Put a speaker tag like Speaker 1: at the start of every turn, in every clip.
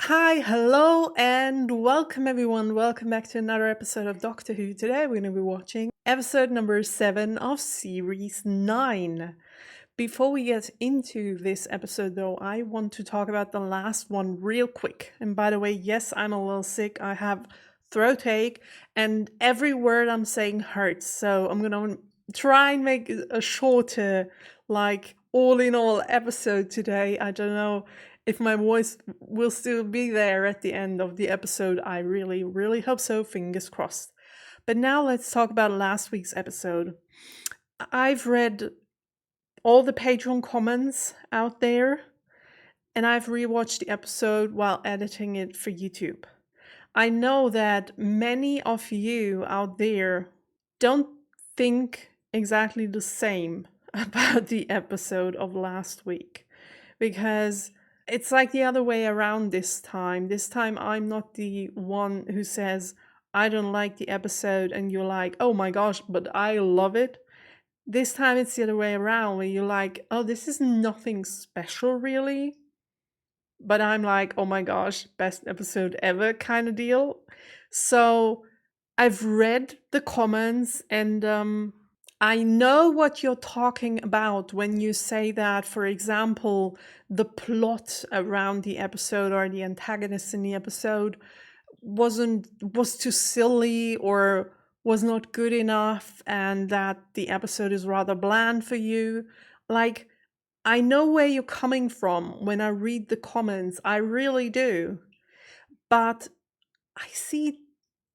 Speaker 1: Hi, hello, and welcome everyone. Welcome back to another episode of Doctor Who. Today we're going to be watching episode number 7 of series 9. Before we get into this episode, though, I want to talk about the last one real quick. And by the way, yes, I'm a little sick. I have throat ache, and every word I'm saying hurts. So I'm going to try and make a shorter, all in all episode today. I don't know if my voice will still be there at the end of the episode. I really, really hope so. Fingers crossed. But now let's talk about last week's episode. I've read all the Patreon comments out there, and I've rewatched the episode while editing it for YouTube. I know that many of you out there don't think exactly the same about the episode of last week, because it's like the other way around this time. This time I'm not the one who says, I don't like the episode, and you're like, oh my gosh, but I love it. This time it's the other way around, where you're like, oh, this is nothing special really. But I'm like, oh my gosh, best episode ever kind of deal. So I've read the comments, and I know what you're talking about when you say that, for example, the plot around the episode or the antagonist in the episode was too silly or was not good enough, and that the episode is rather bland for you. Like, I know where you're coming from when I read the comments. I really do. But I see it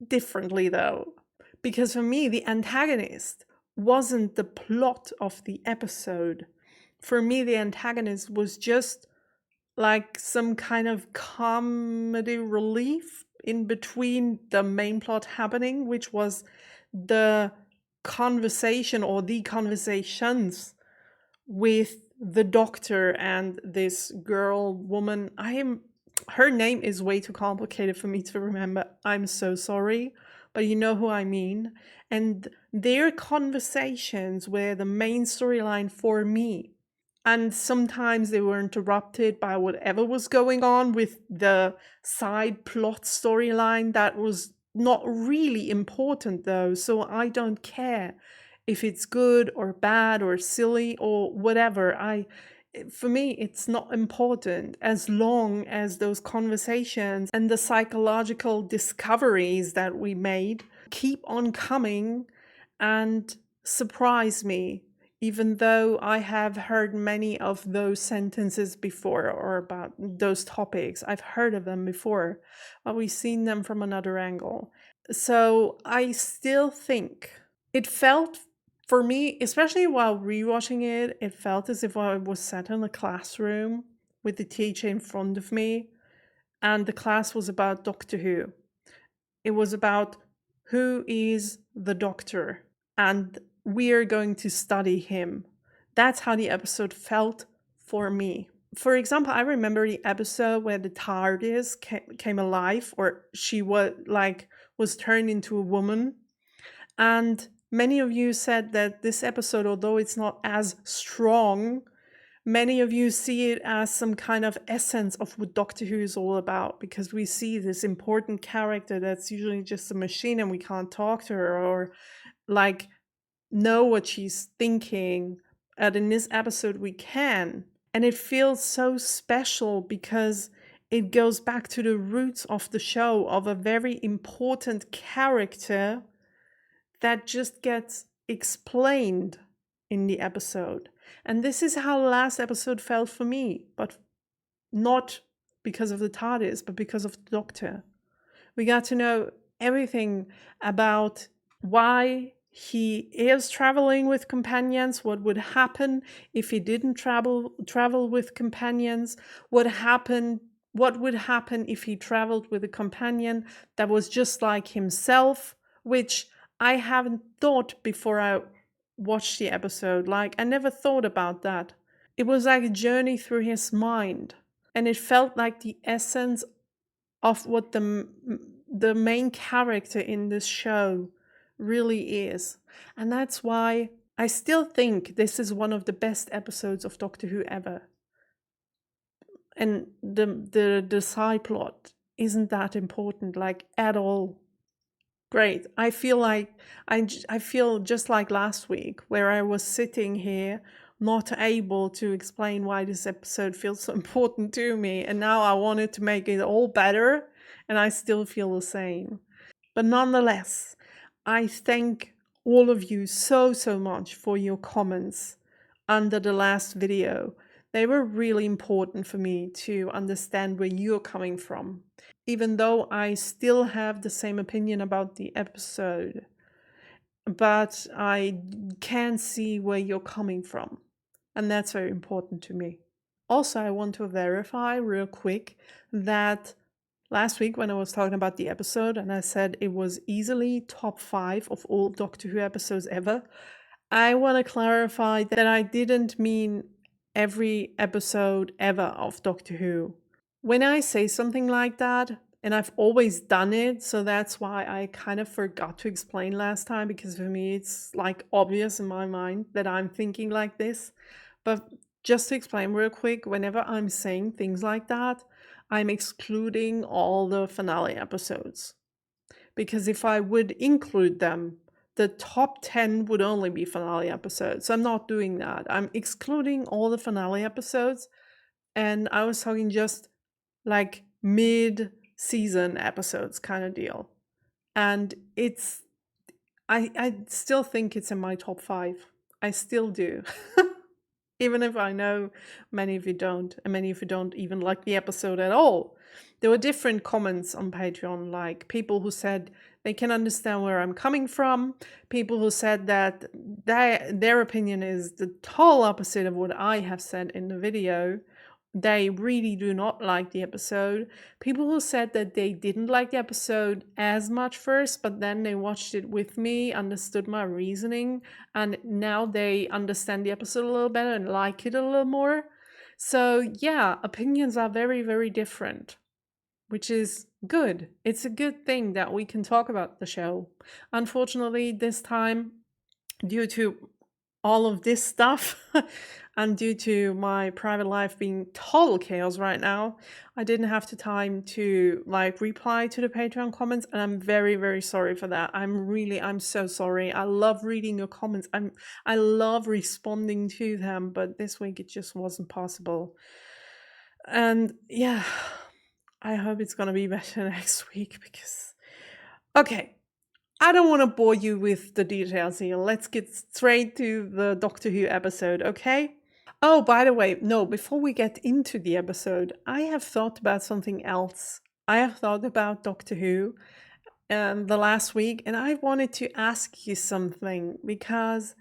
Speaker 1: differently though. Because for me, the antagonist wasn't the plot of the episode. For me, the antagonist was just like some kind of comedy relief in between the main plot happening, which was the conversation or the conversations with the doctor and this woman. Her name is way too complicated for me to remember. I'm so sorry, but you know who I mean. And their conversations were the main storyline for me. And sometimes they were interrupted by whatever was going on with the side plot storyline that was not really important though, so I don't care if it's good or bad or silly or whatever. For me, it's not important as long as those conversations and the psychological discoveries that we made keep on coming and surprise me, even though I have heard many of those sentences before, or about those topics. I've heard of them before, but we've seen them from another angle. So I still think it felt, for me, especially while rewatching it, it felt as if I was sat in a classroom with the teacher in front of me, and the class was about Doctor Who. It was about who is the Doctor, and we're going to study him. That's how the episode felt for me. For example, I remember the episode where the TARDIS came alive, or she was turned into a woman. And many of you said that this episode, although it's not as strong, many of you see it as some kind of essence of what Doctor Who is all about, because we see this important character that's usually just a machine and we can't talk to her or know what she's thinking. And in this episode, we can. And it feels so special because it goes back to the roots of the show, of a very important character that just gets explained in the episode. And this is how the last episode felt for me, but not because of the TARDIS, but because of the Doctor. We got to know everything about why he is traveling with companions, what would happen if he didn't travel with companions, what would happen if he traveled with a companion that was just like himself, which I haven't thought before I watched the episode. I never thought about that. It was like a journey through his mind, and it felt like the essence of what the main character in this show really is. And that's why I still think this is one of the best episodes of Doctor Who ever. and the side plot isn't that important, like, at all. Great. I feel like I feel just like last week, where I was sitting here not able to explain why this episode feels so important to me, and now I wanted to make it all better, and I still feel the same. But nonetheless, I thank all of you so much for your comments under the last video. They were really important for me to understand where you're coming from. Even though I still have the same opinion about the episode, but I can see where you're coming from. And that's very important to me. Also, I want to verify real quick that last week when I was talking about the episode and I said it was easily top 5 of all Doctor Who episodes ever, I want to clarify that I didn't mean every episode ever of Doctor Who. When I say something like that, and I've always done it, so that's why I kind of forgot to explain last time, because for me it's like obvious in my mind that I'm thinking like this. But just to explain real quick, whenever I'm saying things like that, I'm excluding all the finale episodes. Because if I would include them, the top 10 would only be finale episodes. So I'm not doing that. I'm excluding all the finale episodes. And I was talking just like mid-season episodes kind of deal. And it's, I still think it's in my top 5. I still do. Even if I know many of you don't, and many of you don't even like the episode at all. There were different comments on Patreon, like people who said they can understand where I'm coming from, people who said that their opinion is the total opposite of what I have said in the video. They really do not like the episode. People who said that they didn't like the episode as much first, but then they watched it with me, understood my reasoning, and now they understand the episode a little better and like it a little more. So yeah, opinions are very, very different, which is good. It's a good thing that we can talk about the show. Unfortunately, this time, due to all of this stuff and due to my private life being total chaos right now, I didn't have the time to like reply to the Patreon comments, and I'm very, very sorry for that. I'm so sorry. I love reading your comments. I love responding to them, but this week it just wasn't possible. And yeah, I hope it's gonna be better next week, because okay, I don't want to bore you with the details here. Let's get straight to the Doctor Who episode, okay? Oh, by the way, no, before we get into the episode, I have thought about something else. I have thought about Doctor Who the last week, and I wanted to ask you something, because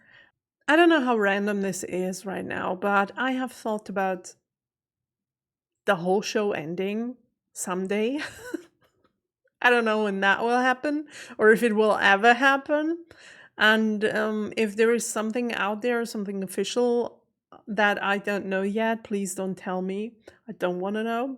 Speaker 1: I don't know how random this is right now, but I have thought about the whole show ending someday. I don't know when that will happen, or if it will ever happen. And if there is something out there, something official that I don't know yet, please don't tell me. I don't want to know.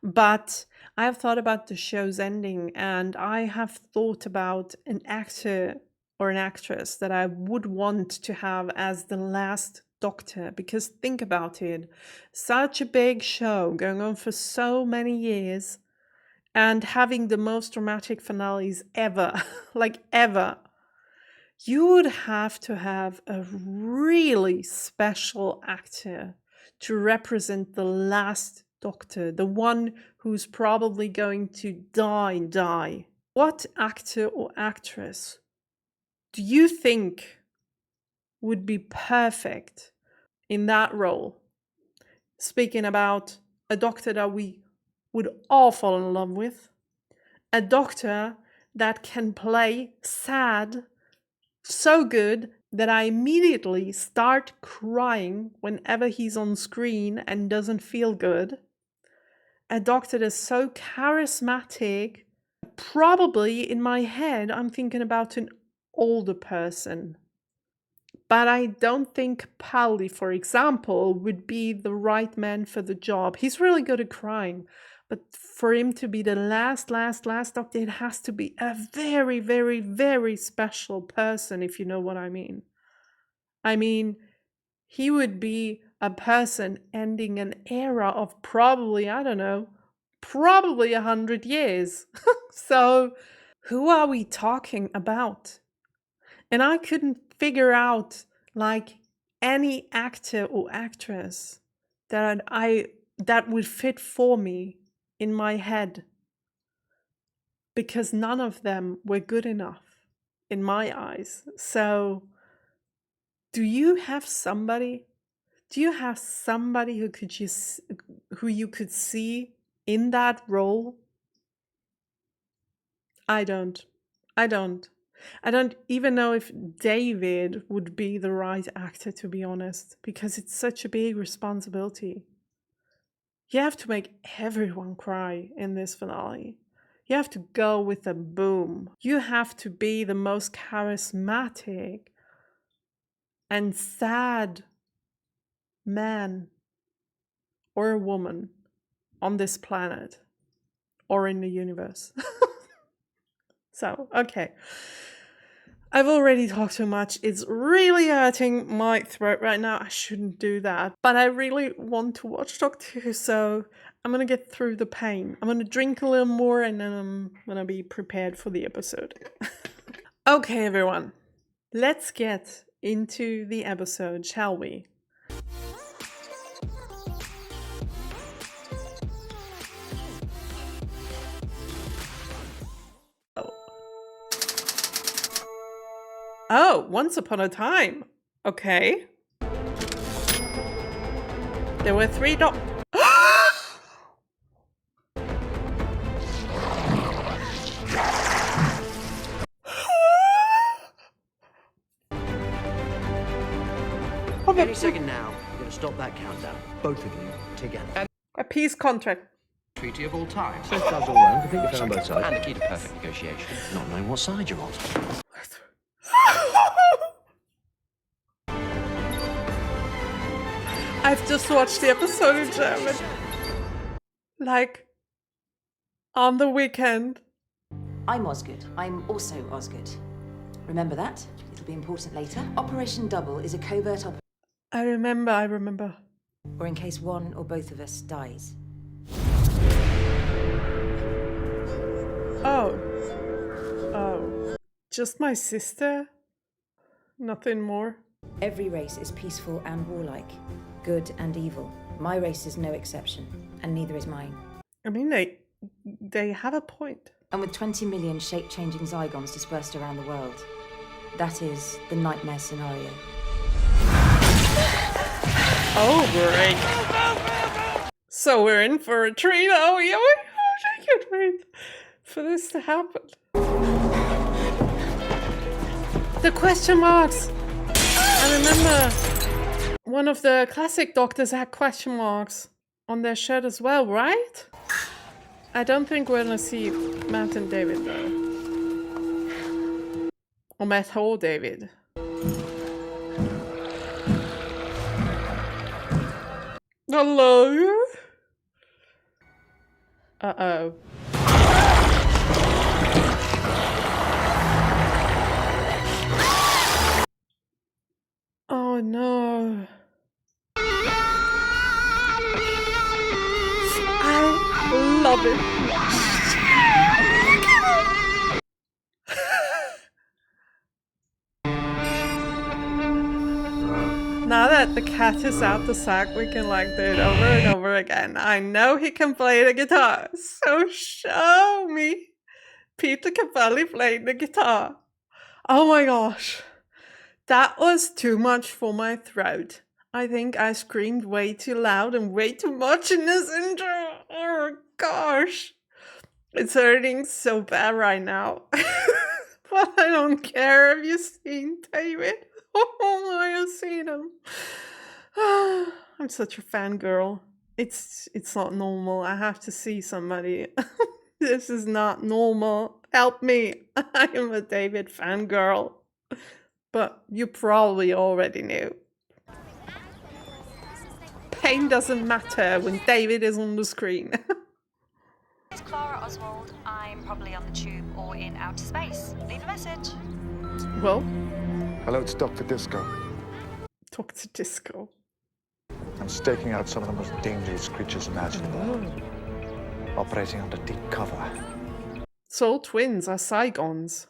Speaker 1: But I have thought about the show's ending, and I have thought about an actor or an actress that I would want to have as the last Doctor. Because think about it, such a big show going on for so many years, and having the most dramatic finales ever, like ever, you would have to have a really special actor to represent the last Doctor, the one who's probably going to die. What actor or actress do you think would be perfect in that role? Speaking about a Doctor that we would all fall in love with, a Doctor that can play sad so good that I immediately start crying whenever he's on screen and doesn't feel good. A Doctor that's so charismatic, probably in my head I'm thinking about an older person. But I don't think Pauli, for example, would be the right man for the job. He's really good at crying. But for him to be the last Doctor, it has to be a very, very, very special person, if you know what I mean. I mean, he would be a person ending an era of probably, I don't know, probably 100 years. So who are we talking about? And I couldn't figure out like any actor or actress that would fit for me in my head, because none of them were good enough in my eyes. So do you have somebody? Do you have somebody who you could see in that role? I don't. I don't. I don't even know if David would be the right actor, to be honest, because it's such a big responsibility. You have to make everyone cry in this finale. You have to go with a boom. You have to be the most charismatic and sad man or a woman on this planet or in the universe. So, okay. I've already talked too much. It's really hurting my throat right now. I shouldn't do that. But I really want to watch Doctor Who, so I'm going to get through the pain. I'm going to drink a little more and then I'm going to be prepared for the episode. Okay, everyone. Let's get into the episode, shall we? Oh, Once Upon a Time. Okay. There were 3
Speaker 2: Any second now, we're going to stop that countdown. Both of you, together.
Speaker 1: A peace contract.
Speaker 2: Treaty of all time. Says Doug's all round. I think you're on both sides.
Speaker 3: And the key to perfect negotiation, not knowing what side you're on.
Speaker 1: I've just watched the episode in German. Like, on the weekend.
Speaker 4: I'm Osgood. I'm also Osgood. Remember that? It'll be important later. Operation Double is a covert operation.
Speaker 1: I remember.
Speaker 4: Or in case one or both of us dies.
Speaker 1: Oh. Just my sister? Nothing more?
Speaker 4: Every race is peaceful and warlike, good and evil. My race is no exception, and neither is mine.
Speaker 1: I mean, they have a point.
Speaker 4: And with 20 million shape-changing Zygons dispersed around the world, that is the nightmare scenario.
Speaker 1: Oh, great. So we're in for a treat. Oh, yeah, I can't wait for this to happen. The question marks. I remember one of the classic Doctors had question marks on their shirt as well, right? I don't think we're gonna see Matt and David though. Or Matt or David. Hello? Uh-oh. Oh no. I love it. Now that the cat is out the sack, we can like do it over and over again. I know he can play the guitar, so show me Peter Capaldi playing the guitar. Oh my gosh. That was too much for my throat. I think I screamed way too loud and way too much in this intro. Oh gosh. It's hurting so bad right now. But I don't care. Have you seen David? Oh, I have seen him. I'm such a fangirl. It's not normal. I have to see somebody. This is not normal. Help me. I am a David fangirl. But you probably already knew. Pain doesn't matter when David is on the screen.
Speaker 5: It's Clara Oswald. I'm probably on the tube or in outer space. Leave a message.
Speaker 1: Well,
Speaker 6: hello, it's Dr. Disco.
Speaker 1: Dr. Disco.
Speaker 6: staking out some of the most dangerous creatures imaginable. Operating under deep cover.
Speaker 1: Soul twins are Zygons.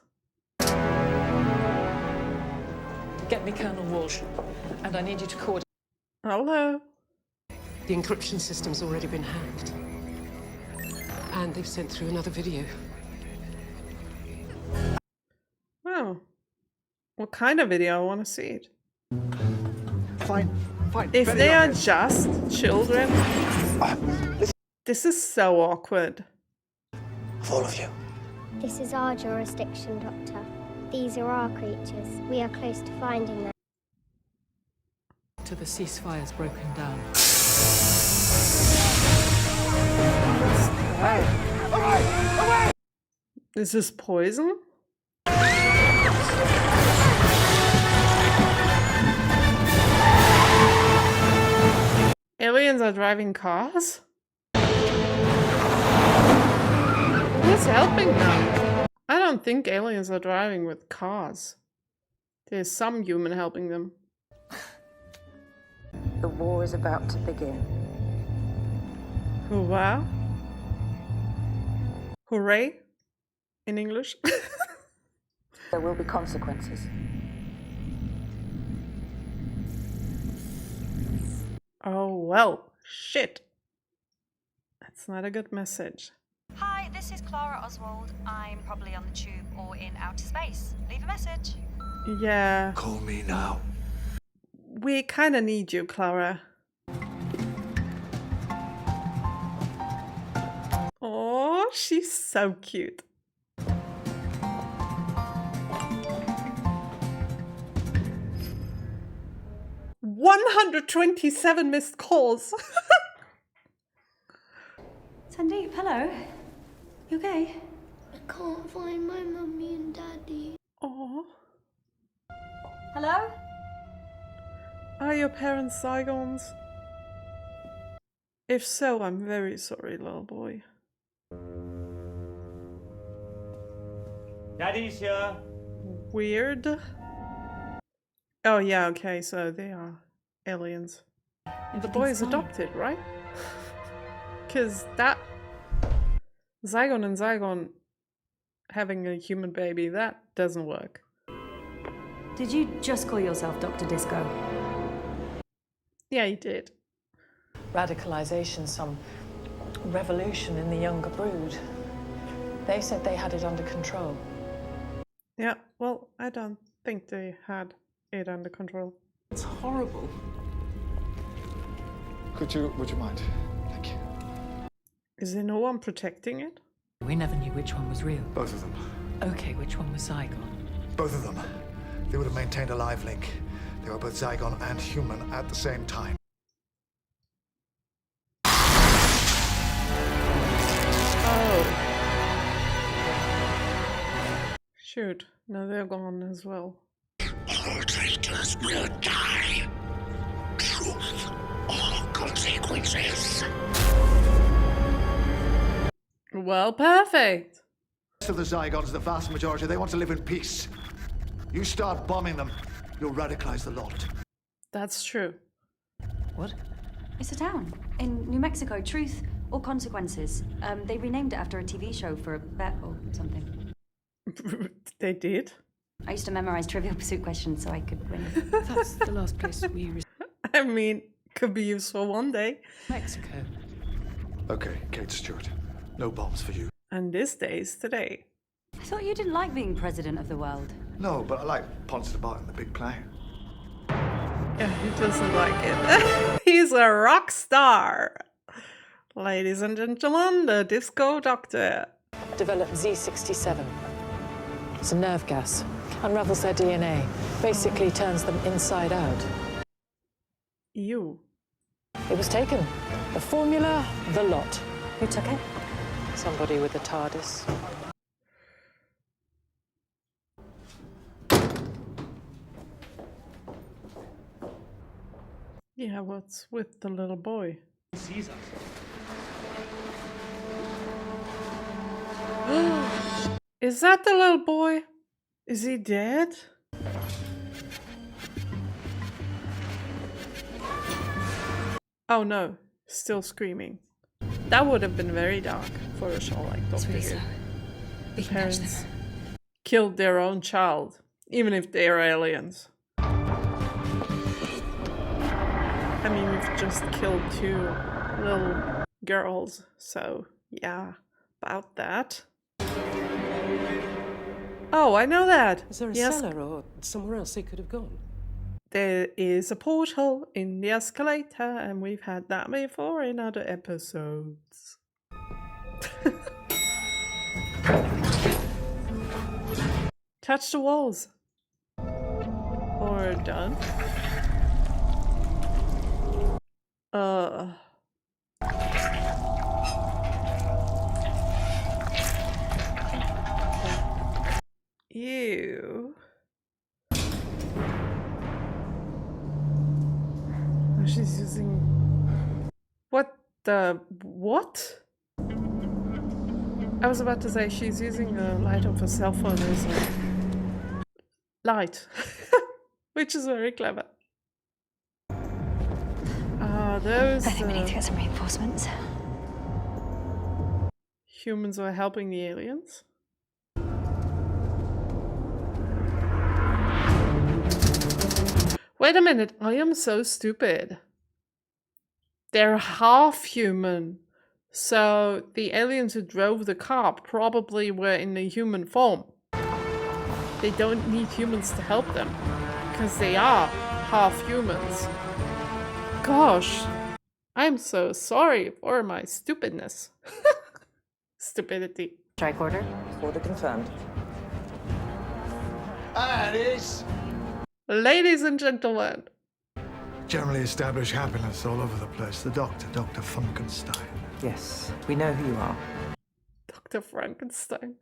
Speaker 7: Get me Colonel Walsh, and I need you to coordinate.
Speaker 1: Hello.
Speaker 7: The encryption system's already been hacked. And they've sent through another video.
Speaker 1: Oh. What kind of video? I want to see it.
Speaker 6: Fine.
Speaker 1: If
Speaker 6: Bend
Speaker 1: they
Speaker 6: your
Speaker 1: are
Speaker 6: head.
Speaker 1: just children, this is so awkward.
Speaker 6: Of all of you.
Speaker 8: This is our jurisdiction, Doctor. These are our creatures. We are close to finding them.
Speaker 7: To the ceasefire's broken down.
Speaker 1: Is this poison? Aliens are driving cars? Who's helping them? I don't think aliens are driving with cars. There's some human helping them.
Speaker 9: The war is about to begin.
Speaker 1: Hurrah? Hooray? In English?
Speaker 9: There will be consequences.
Speaker 1: Oh well, shit. That's not a good message.
Speaker 5: Hi, this is Clara Oswald. I'm probably on the tube or in outer space. Leave a message.
Speaker 1: Yeah,
Speaker 6: Call me now.
Speaker 1: we kinda need you, Clara. Oh, she's so cute. "127 missed calls."
Speaker 10: Sandeep, hello. You okay?
Speaker 8: I can't find my mummy and daddy.
Speaker 1: Oh,
Speaker 10: Hello?
Speaker 1: are your parents Zygons? If so, I'm very sorry, little boy.
Speaker 11: Daddy's here.
Speaker 1: Weird. Oh yeah, okay, so they are aliens. The boy is adopted, right? Because that Zygon and Zygon having a human baby, that doesn't work.
Speaker 10: Did you just call yourself Dr. Disco?
Speaker 1: Yeah, he did.
Speaker 7: Radicalization, some revolution in the younger brood. They said they had it under control.
Speaker 1: Yeah, well, I don't think they had it under control.
Speaker 7: It's horrible.
Speaker 6: Would you mind? Thank you.
Speaker 1: Is there no one protecting it?
Speaker 7: We never knew which one was real.
Speaker 6: Both of them.
Speaker 7: Okay, which one was Zygon?
Speaker 6: Both of them. They would have maintained a live link. They were both Zygon and human at the same time.
Speaker 1: Oh. Shoot, now they're gone as well.
Speaker 12: All traitors will die. Truth or consequences.
Speaker 1: Well, perfect.
Speaker 6: Most of the Zygons, the vast majority, they want to live in peace. You start bombing them, you'll radicalize the lot.
Speaker 1: That's true.
Speaker 7: What?
Speaker 10: It's a town in New Mexico. Truth or Consequences. They renamed it after a TV show for a bet or something.
Speaker 1: They did?
Speaker 10: I used to memorize Trivial Pursuit questions so I could win.
Speaker 7: That's the last place we
Speaker 1: I mean, could be useful one day.
Speaker 7: Mexico.
Speaker 6: Okay, Kate Stewart. No bombs for you.
Speaker 1: And this day is today.
Speaker 10: I thought you didn't like being president of the world.
Speaker 6: No, but I like Ponce de Bar in the big play.
Speaker 1: Yeah, he doesn't like it. He's a rock star. Ladies and gentlemen, the Disco Doctor.
Speaker 7: Developed Z67. It's a nerve gas. Unravels their DNA. Basically turns them inside out.
Speaker 1: You.
Speaker 7: It was taken. The formula, the lot.
Speaker 10: Who took it?
Speaker 7: Somebody with a TARDIS.
Speaker 1: Yeah, what's with the little boy?
Speaker 11: He sees us.
Speaker 1: Is that the little boy? Is he dead? Oh no, still screaming. That would have been very dark for a show like Doctor Who. The parents killed their own child, even if they're aliens. I mean, we've just killed 2 little girls, so yeah, about that. Oh, I know that!
Speaker 11: Is there a cellar or somewhere else they could have gone?
Speaker 1: There is a portal in the escalator, and we've had that before in other episodes. Touch the walls. Or don't. Ew. Oh, she's using... What the... What? I was about to say she's using the light of a cell phone as a light. Which is very clever. Those...
Speaker 5: I think we need to get some reinforcements.
Speaker 1: Humans were helping the aliens. Wait a minute, I am so stupid. They're half human. So the aliens who drove the car probably were in the human form. They don't need humans to help them, because they are half humans. Gosh, I'm so sorry for my stupidness. Stupidity.
Speaker 9: Strike order. Order confirmed.
Speaker 6: And it's
Speaker 1: Ladies and gentlemen.
Speaker 6: generally establish happiness all over the place. The doctor, Dr. Frankenstein.
Speaker 9: Yes, we know who you are.
Speaker 1: Dr. Frankenstein.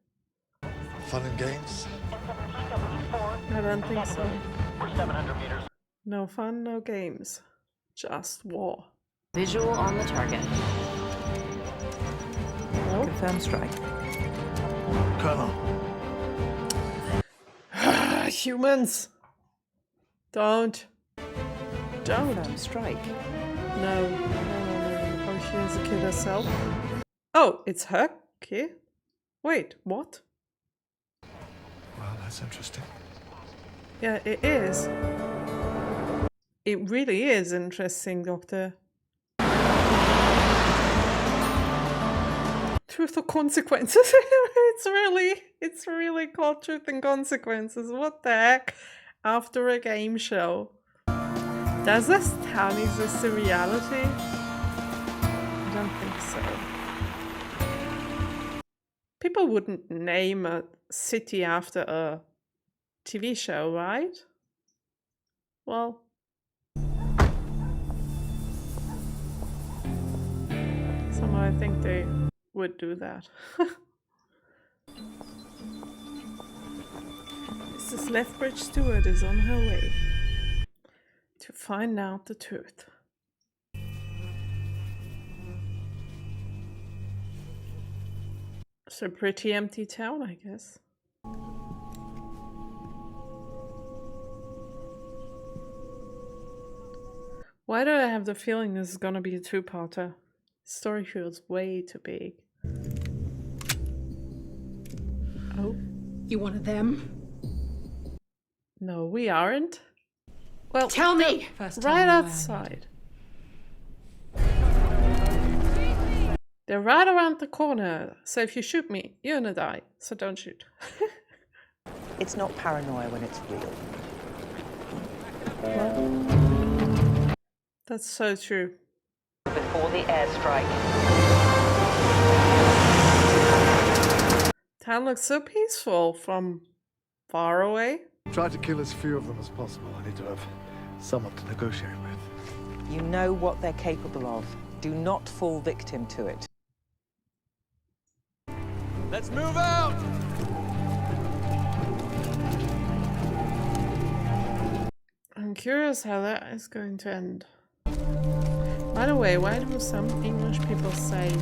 Speaker 6: Fun and games?
Speaker 1: I don't think so. No fun, no games. Just war.
Speaker 4: Visual on the target.
Speaker 1: No?
Speaker 9: Confirm strike.
Speaker 6: Colonel.
Speaker 1: Humans! Don't.
Speaker 9: Confirm strike.
Speaker 1: No. Oh, she has a kid herself. Oh, it's her kid? Wait, what?
Speaker 6: Well, that's interesting.
Speaker 1: Yeah, it is. It really is interesting, Doctor. Truth or consequences? it's really called Truth and Consequences. What the heck? After a game show. Does this tell me this the reality? I don't think so. People wouldn't name a city after a TV show, right? Well, somehow I think they would do that. Mrs. Lethbridge Stewart is on her way to find out the truth. It's a pretty empty town, I guess. Why do I have the feeling this is gonna be a two-parter? Story feels way too big. Oh.
Speaker 13: You one of them?
Speaker 1: No, we aren't. Well,
Speaker 13: tell me!
Speaker 1: Right outside. They're right around the corner, so if you shoot me, you're gonna die, so don't shoot.
Speaker 9: It's not paranoia when it's real.
Speaker 1: Well, that's so true.
Speaker 9: Before the airstrike.
Speaker 1: Town looks so peaceful from far away.
Speaker 6: Try to kill as few of them as possible. I need to have someone to negotiate with.
Speaker 9: You know what they're capable of. Do not fall victim to it.
Speaker 2: Let's move out!
Speaker 1: I'm curious how that is going to end. By the way, why do some English people say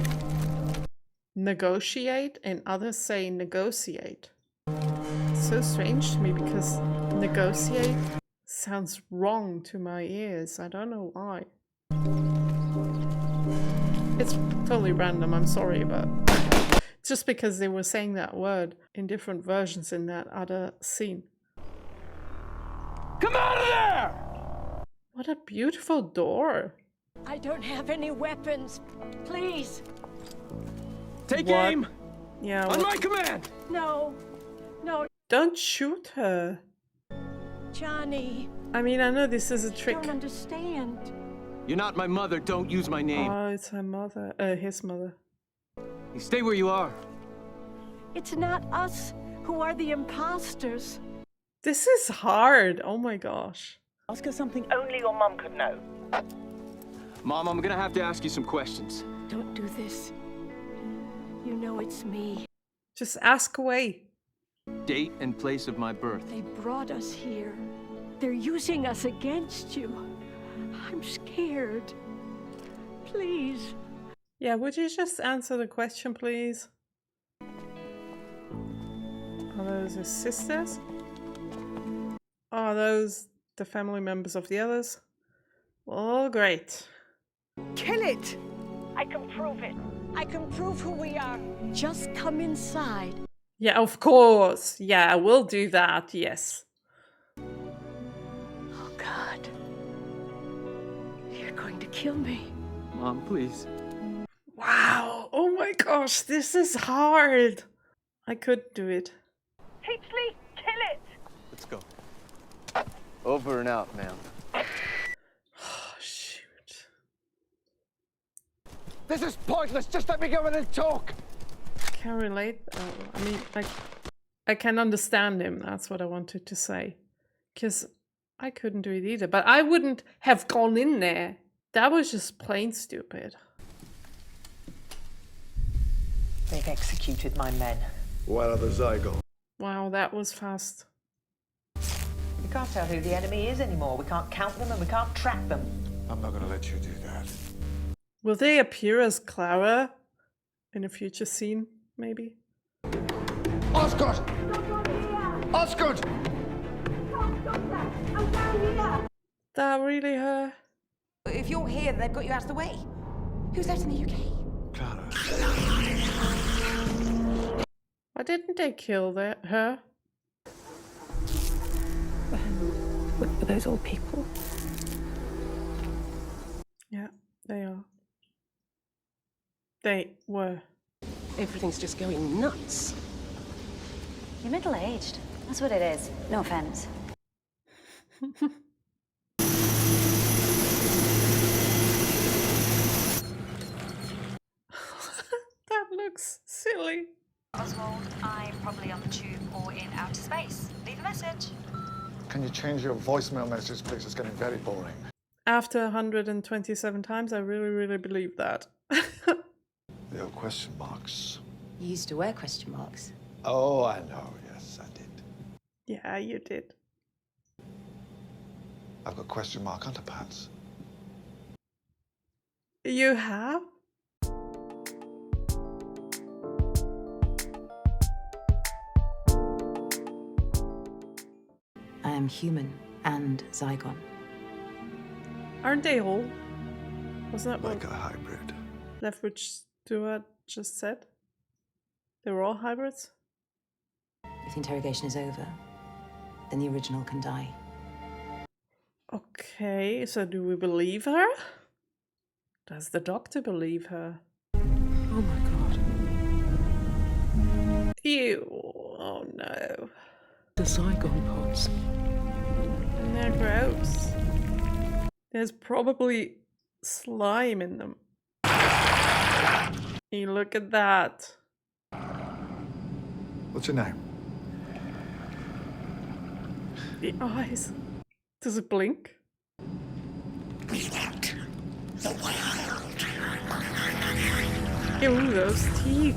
Speaker 1: negotiate and others say negotiate? It's so strange to me because negotiate sounds wrong to my ears. I don't know why. It's totally random, I'm sorry, but just because they were saying that word in different versions in that other scene.
Speaker 13: Come out of there!
Speaker 1: What a beautiful door.
Speaker 14: I don't have any weapons. Please.
Speaker 13: Take
Speaker 1: What?
Speaker 13: aim!
Speaker 1: Yeah.
Speaker 13: On
Speaker 1: what-
Speaker 13: my command!
Speaker 14: No. No,
Speaker 1: Don't shoot her.
Speaker 14: Johnny.
Speaker 1: I mean, I know this is a
Speaker 14: I
Speaker 1: trick.
Speaker 14: don't understand.
Speaker 13: You're not my mother, don't use my name.
Speaker 1: Oh, it's her mother. His mother.
Speaker 13: You stay where you are.
Speaker 14: It's not us who are the imposters.
Speaker 1: This is hard. Oh my gosh.
Speaker 15: Ask her something only your mum could know.
Speaker 13: Mom, I'm gonna have to ask you some questions.
Speaker 14: Don't do this. You know it's me.
Speaker 1: Just ask away.
Speaker 13: Date and place of my birth.
Speaker 14: They brought us here. They're using us against you. I'm scared. Please.
Speaker 1: Yeah, would you just answer the question, please? Are those his sisters? Are those the family members of the others? Oh, great.
Speaker 14: Kill it! I can prove it. I can prove who we are. Just come inside.
Speaker 1: Yeah, of course. Yeah, we'll do that, yes.
Speaker 14: Oh, God. You're going to kill me.
Speaker 13: Mom, please.
Speaker 1: Wow. Oh my gosh, this is hard. I could do it.
Speaker 15: Teachly, kill it!
Speaker 13: Let's go. Over and out, ma'am.
Speaker 1: Oh, shoot.
Speaker 6: This is pointless. Just let me go in and talk.
Speaker 1: Can't relate. I mean, I can understand him. That's what I wanted to say. Because I couldn't do it either. But I wouldn't have gone in there. That was just plain stupid.
Speaker 9: They've executed my men.
Speaker 6: Where are the Zygon?
Speaker 1: Wow, that was fast.
Speaker 9: We can't tell who the enemy is anymore. We can't count them and we can't track them.
Speaker 6: I'm not going to let you do that.
Speaker 1: Will they appear as Clara in a future scene, maybe?
Speaker 6: Osgood! Osgood!
Speaker 1: That really her?
Speaker 4: If you're here, they've got you out of the way. Who's left in the UK?
Speaker 6: Clara.
Speaker 1: Why didn't they kill her?
Speaker 7: Were those all people?
Speaker 1: Yeah, they are. They were.
Speaker 11: Everything's just going nuts.
Speaker 5: You're middle-aged. That's what it is. No offense.
Speaker 1: That looks silly.
Speaker 5: Oswald, I'm probably on the tube or in outer space. Leave a message.
Speaker 6: Can you change your voicemail message, please? It's getting very boring.
Speaker 1: After 127 times, I really, really believe that.
Speaker 6: There are question marks.
Speaker 4: You used to wear question marks.
Speaker 6: Oh, I know. Yes, I did.
Speaker 1: Yeah, you did.
Speaker 6: I've got question mark underpants.
Speaker 1: You have?
Speaker 4: I am human and Zygon.
Speaker 1: Aren't they all? Wasn't that
Speaker 6: Like
Speaker 1: what
Speaker 6: a hybrid.
Speaker 1: Lethbridge Stewart just said? They were all hybrids?
Speaker 4: If the interrogation is over, then the original can die.
Speaker 1: Okay, so do we believe her? Does the doctor believe her?
Speaker 11: Oh my god.
Speaker 1: Ew. Oh no.
Speaker 11: The Zygon pods.
Speaker 1: And they're gross. There's probably slime in them. You look at that.
Speaker 6: What's your name?
Speaker 1: The eyes. Does it blink? Ew, those teeth.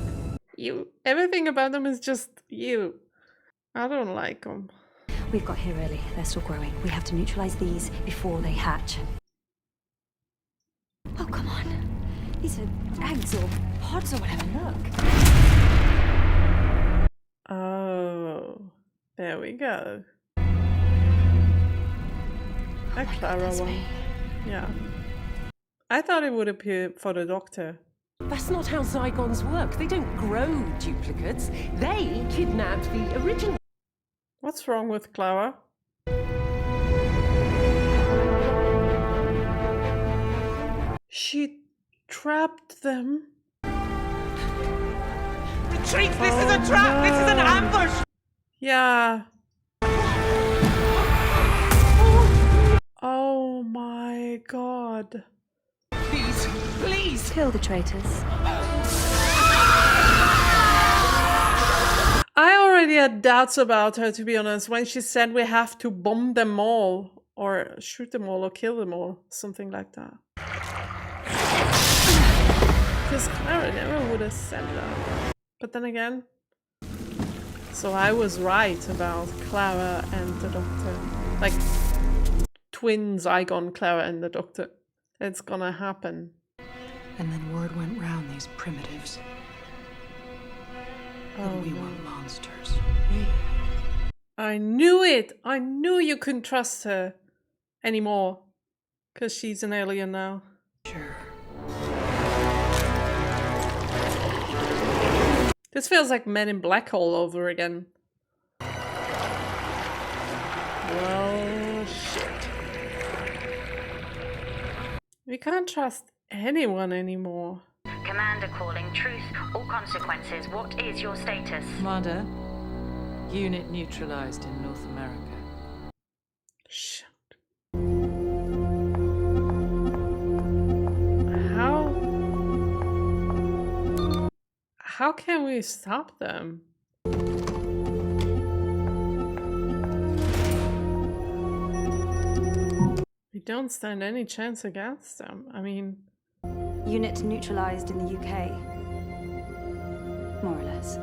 Speaker 1: Ew. Everything about them is just ew. I don't like them.
Speaker 10: We've got here early. They're still growing. We have to neutralize these before they hatch. Oh, come on. These are eggs or pods or whatever. Look.
Speaker 1: Oh, there we go. A Clara one. Yeah. I thought it would appear for the doctor
Speaker 11: That's not how Zygons work. They don't grow duplicates. They kidnapped the original.
Speaker 1: What's wrong with Clara? She trapped them.
Speaker 9: Retreat! This is a trap! This is an ambush!
Speaker 1: Yeah. Oh my god.
Speaker 9: Please, please!
Speaker 10: Kill the traitors.
Speaker 1: I already had doubts about her, to be honest, when she said we have to bomb them all, or shoot them all, or kill them all, something like that. Because Clara never would have said that. But then again, so I was right about Clara and the Doctor. Like, twin Zygon Clara and the Doctor. It's gonna happen.
Speaker 16: And then word went round these primitives. That we were monsters.
Speaker 1: I knew it! I knew you couldn't trust her anymore. Because she's an alien now.
Speaker 16: Sure.
Speaker 1: This feels like Men in Black all over again. Well, shit. We can't trust anyone anymore.
Speaker 5: Commander calling. Truth or consequences. What is your status?
Speaker 7: Commander, unit neutralized in North America.
Speaker 1: Shit. How can we stop them? We don't stand any chance against them. I mean...
Speaker 10: Unit neutralized in the UK. More or less.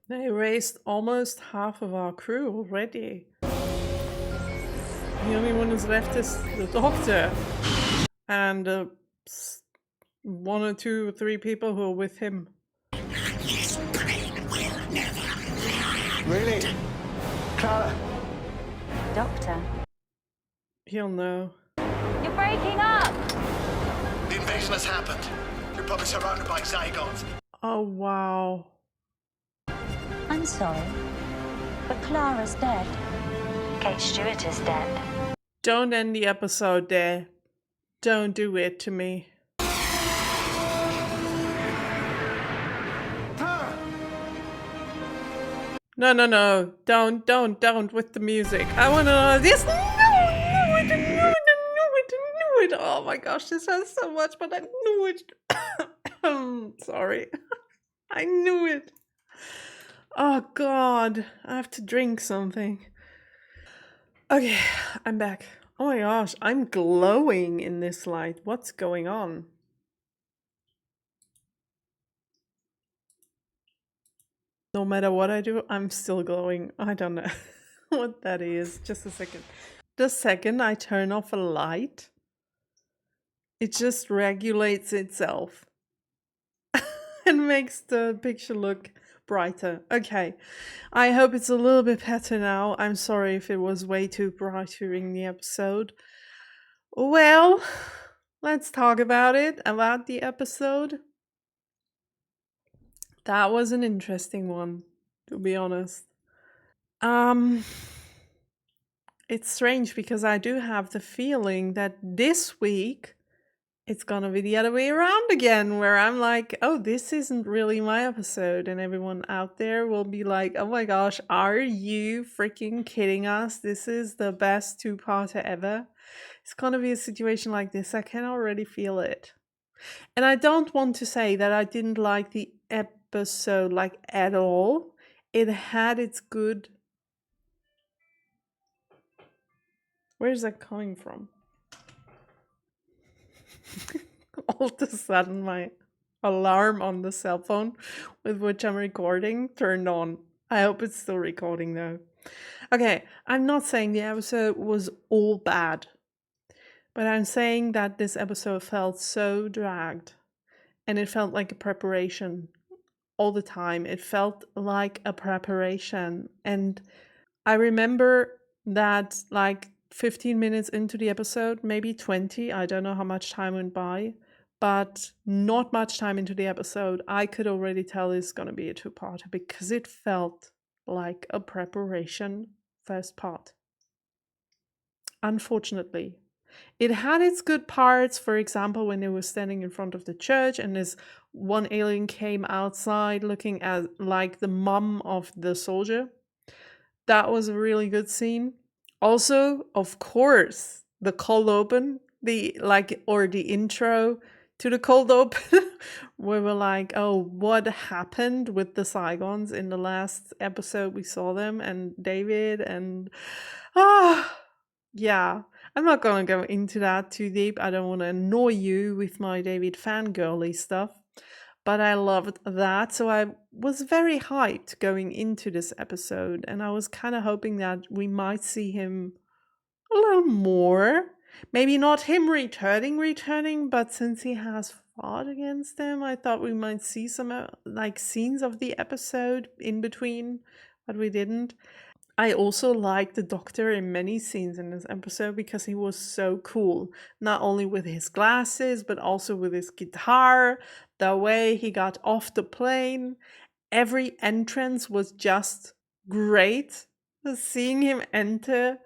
Speaker 1: They erased almost half of our crew already. The only one who's left is the Doctor. And one or two or three people who are with him.
Speaker 12: His brain will never lie.
Speaker 6: Really? Clara?
Speaker 5: Doctor.
Speaker 1: He'll know.
Speaker 5: You're breaking up!
Speaker 6: The invasion has happened. You're probably surrounded by Zygons.
Speaker 1: Oh, wow.
Speaker 5: I'm sorry, but Clara's dead. Kate Stewart is dead.
Speaker 1: Don't end the episode there. Don't do it to me. No, no, no. Don't with the music. I want to know this. No, I didn't know it. Oh my gosh, this hurts so much, but I knew it. Sorry. I knew it. Oh god, I have to drink something. Okay, I'm back. Oh my gosh, I'm glowing in this light. What's going on? No matter what I do, I'm still glowing. I don't know what that is. Just a second. The second I turn off a light, it just regulates itself and makes the picture look brighter. Okay, I hope it's a little bit better now. I'm sorry if it was way too bright during the episode. Well, let's talk about the episode. That was an interesting one, to be honest. It's strange because I do have the feeling that this week it's gonna be the other way around again, where I'm like, oh, this isn't really my episode, and everyone out there will be like, oh my gosh, are you freaking kidding us? This is the best two-parter ever. It's gonna be a situation like this. I can already feel it. And I don't want to say that I didn't like the episode like at all. It had its good... Where is that coming from? All of a sudden my alarm on the cell phone with which I'm recording turned on. I hope it's still recording though. Okay, I'm not saying the episode was all bad, but I'm saying that this episode felt so dragged, and it felt like a preparation all the time. It felt like a preparation, and I remember that like 15 minutes into the episode, maybe 20, I don't know how much time went by, but not much time into the episode, I could already tell it's going to be a two-parter because it felt like a preparation first part. Unfortunately, it had its good parts. For example, when they were standing in front of the church and this one alien came outside looking at like the mom of the soldier. That was a really good scene. Also, of course, the cold open, the intro to the cold open, where we're like, oh, what happened with the Zygons in the last episode we saw them and David and yeah. I'm not gonna go into that too deep. I don't want to annoy you with my David fangirly stuff. But I loved that. So I was very hyped going into this episode. And I was kind of hoping that we might see him a little more. Maybe not him returning, but since he has fought against them, I thought we might see some scenes of the episode in between, but we didn't. I also liked the Doctor in many scenes in this episode because he was so cool. Not only with his glasses, but also with his guitar, the way he got off the plane. Every entrance was just great. Seeing him enter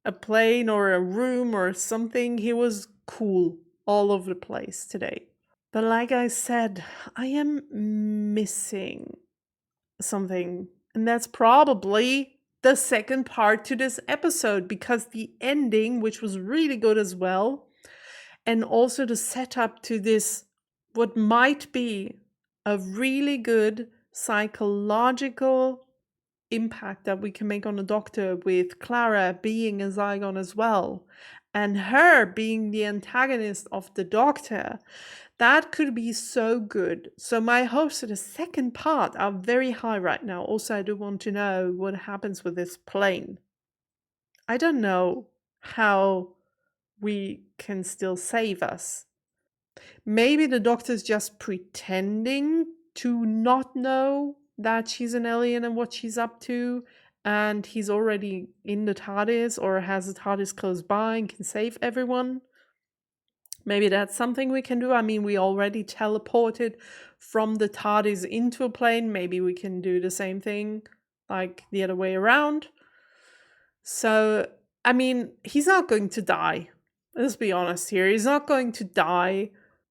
Speaker 1: a plane or a room or something, he was cool all over the place today. But like I said, I am missing something, and that's probably the second part to this episode, because the ending, which was really good as well, and also the setup to this, what might be a really good psychological impact that we can make on the Doctor, with Clara being a Zygon as well, and her being the antagonist of the Doctor. That could be so good. So my hopes for the second part are very high right now. Also, I do want to know what happens with this plane. I don't know how we can still save us. Maybe the Doctor's just pretending to not know that she's an alien and what she's up to, and he's already in the TARDIS or has the TARDIS close by and can save everyone. Maybe that's something we can do. I mean, we already teleported from the TARDIS into a plane. Maybe we can do the same thing, like the other way around. So, I mean, he's not going to die. Let's be honest here. He's not going to die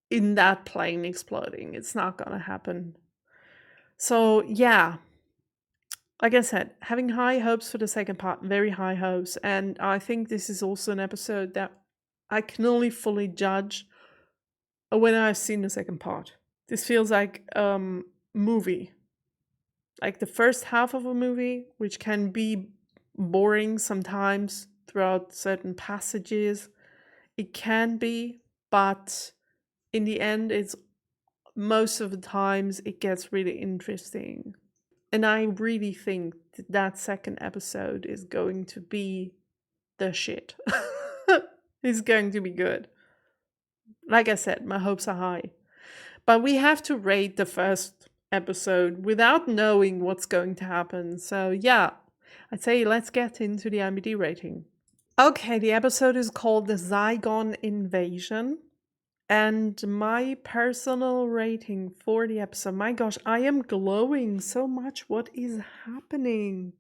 Speaker 1: in that plane exploding. It's not going to happen. So, yeah. Like I said, having high hopes for the second part, very high hopes. And I think this is also an episode that I can only fully judge when I've seen the second part. This feels like a movie. Like the first half of a movie, which can be boring sometimes throughout certain passages. It can be, but in the end, it's most of the times it gets really interesting. And I really think that second episode is going to be the shit. It's going to be good. Like I said, my hopes are high. But we have to rate the first episode without knowing what's going to happen. So yeah, I'd say let's get into the IMDb rating. Okay, the episode is called The Zygon Invasion. And my personal rating for the episode, my gosh, I am glowing so much. What is happening?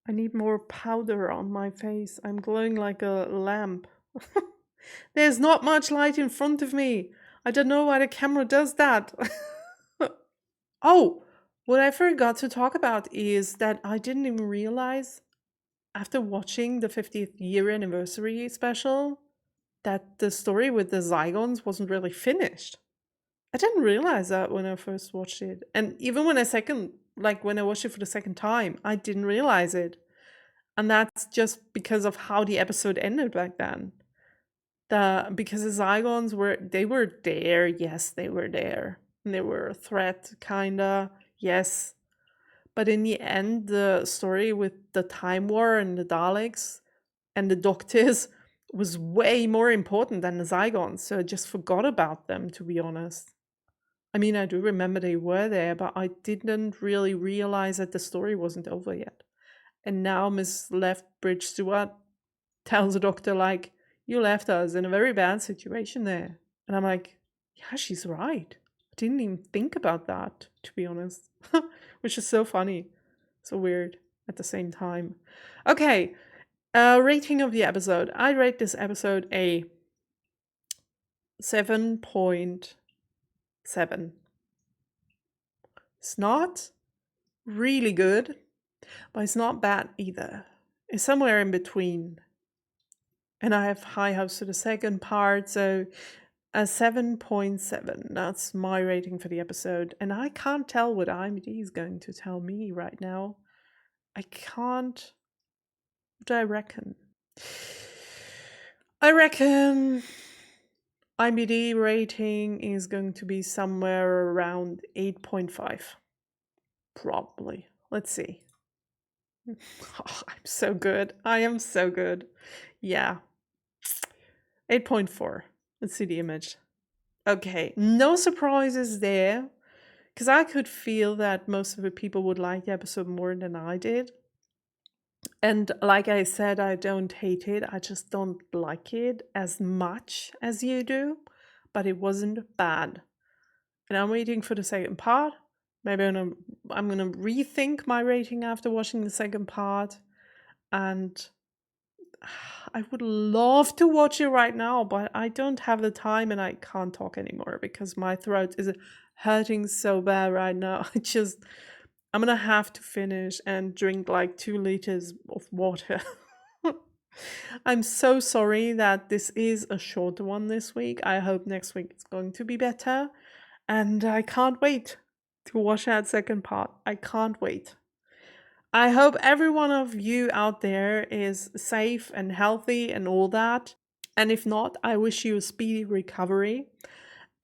Speaker 1: I need more powder on my face. I'm glowing like a lamp. There's not much light in front of me. I don't know why the camera does that. Oh, what I forgot to talk about is that I didn't even realize after watching the 50th year anniversary special that the story with the Zygons wasn't really finished. I didn't realize that when I first watched it. And even when I watched it for the second time, I didn't realize it. And that's just because of how the episode ended back then. Because the Zygons were there. Yes, they were there. And they were a threat, kinda. Yes. But in the end, the story with the Time War and the Daleks and the Doctors was way more important than the Zygons. So I just forgot about them, to be honest. I mean, I do remember they were there, but I didn't really realize that the story wasn't over yet. And now Miss Lethbridge Stewart tells the Doctor, like, you left us in a very bad situation there. And I'm like, Yeah, she's right. I didn't even think about that, to be honest. Which is so funny. So weird at the same time. Okay, rating of the episode. I rate this episode a 7.7. It's not really good, but it's not bad either. It's somewhere in between. And I have high hopes for the second part, so a 7.7. That's my rating for the episode. And I can't tell what IMDb is going to tell me right now. I can't. What do I reckon? I reckon IMDb rating is going to be somewhere around 8.5. Probably. Let's see. Oh, I'm so good. I am so good. Yeah. 8.4. Let's see the image. Okay, no surprises there. Because I could feel that most of the people would like the episode more than I did. And like I said, I don't hate it. I just don't like it as much as you do. But it wasn't bad. And I'm waiting for the second part. Maybe I'm gonna rethink my rating after watching the second part. And I would love to watch it right now, but I don't have the time and I can't talk anymore because my throat is hurting so bad right now. I'm gonna have to finish and drink like 2 liters of water. I'm so sorry that this is a shorter one this week. I hope next week it's going to be better. And I can't wait to watch that second part. I can't wait. I hope every one of you out there is safe and healthy and all that. And if not, I wish you a speedy recovery.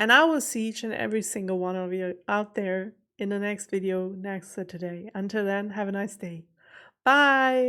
Speaker 1: And I will see each and every single one of you out there in the next video next Saturday. Until then, have a nice day. Bye!